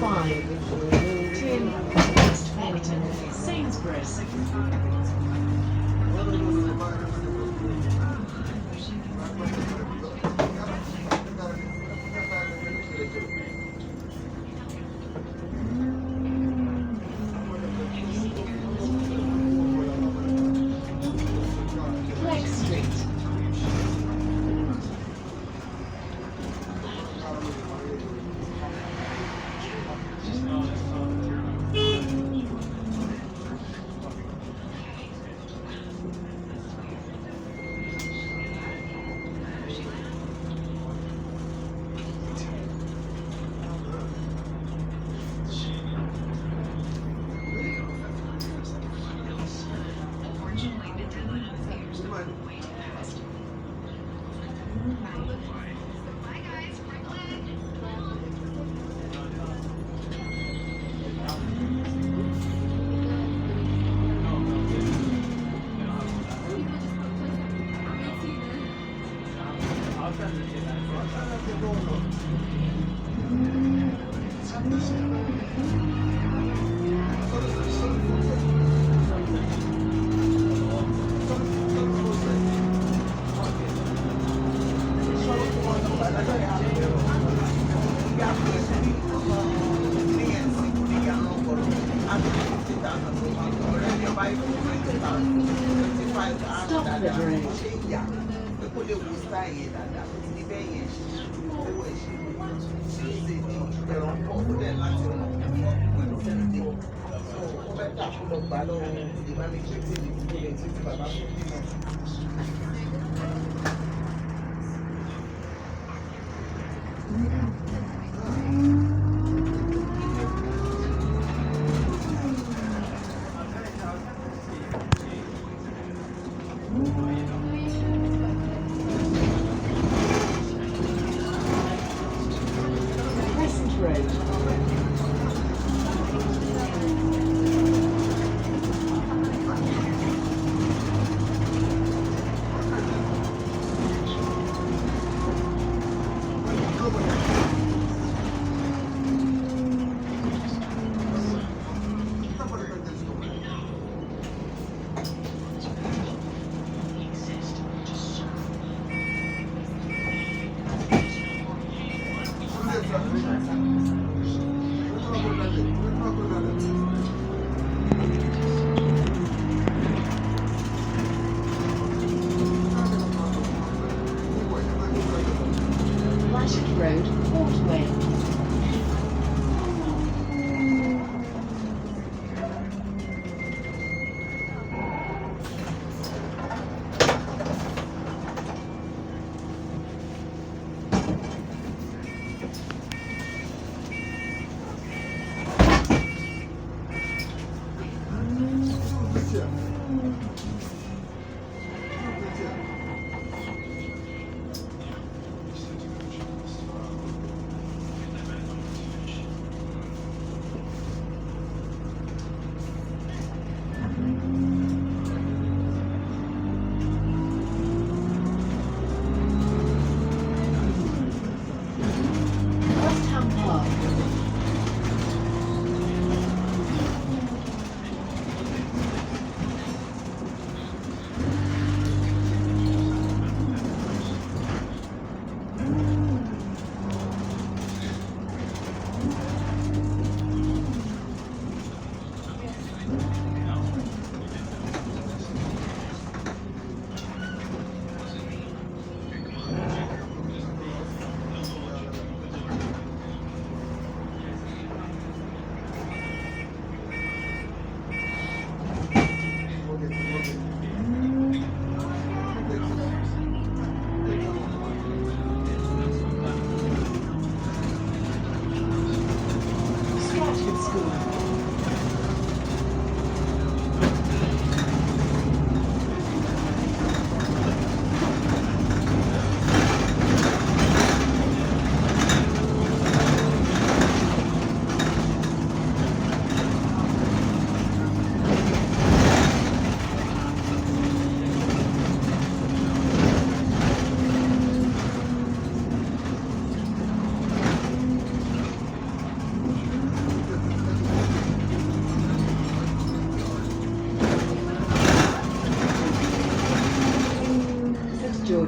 Tin, West Pennington, Sainsbury's. Flex Street. Stop the drain. Crescent Road. Blatchard Road, Portway. West Ham Park.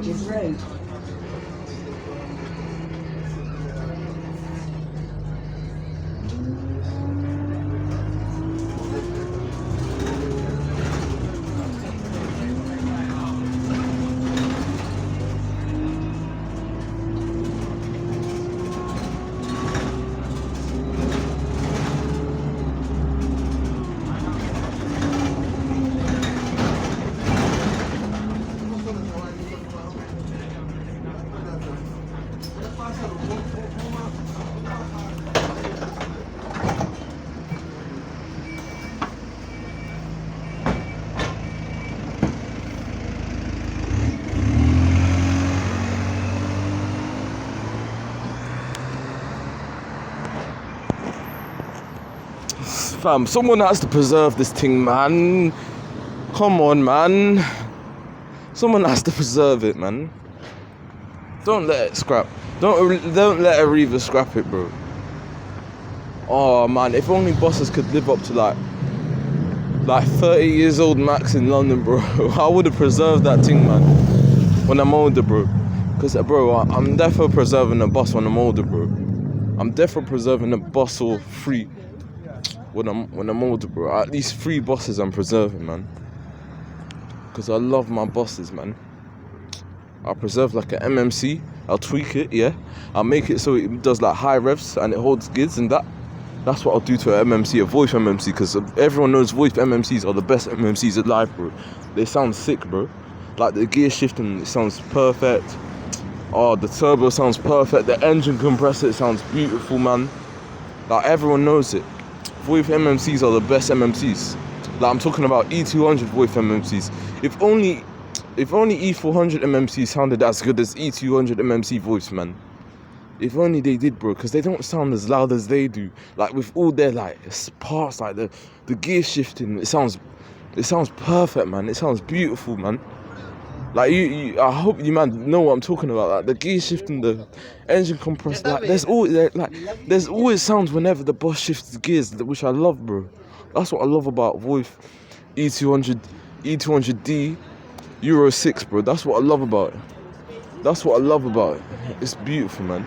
George's Road. Fam, someone has to preserve this thing, man. Come on, man. Someone has to preserve it, man. Don't let it scrap. Don't let Arriva scrap it, bro. Oh man, if only bosses could live up to like 30 years old max in London, bro. I would have preserved that thing, man. When I'm older, bro. Cause bro, I'm definitely preserving a bus when I'm older, bro. I'm definitely preserving a bus or three when I'm older, bro. At least 3 buses I'm preserving, man. Cause I love my buses, man. I'll preserve like an MMC. I'll tweak it, yeah. I'll make it so it does like high revs and it holds gids and that. That's what I'll do to an MMC, a VoIP MMC, because everyone knows VoIP MMCs are the best MMCs alive, bro. They sound sick, bro. Like the gear shifting, it sounds perfect. Oh, the turbo sounds perfect. The engine compressor, it sounds beautiful, man. Like everyone knows it. VoIP MMCs are the best MMCs. Like I'm talking about E200 VoIP MMCs. If only E400 MMC sounded as good as E200 MMC voice, man. If only they did, bro, because they don't sound as loud as they do. Like with all their like parts, like the gear shifting, it sounds perfect, man. It sounds beautiful, man. Like I hope you man know what I'm talking about. Like the gear shifting, the engine compressor, like there's always sounds whenever the boss shifts the gears, which I love, bro. That's what I love about VoIP E200D Euro 6, bro. That's what I love about it. It's beautiful, man.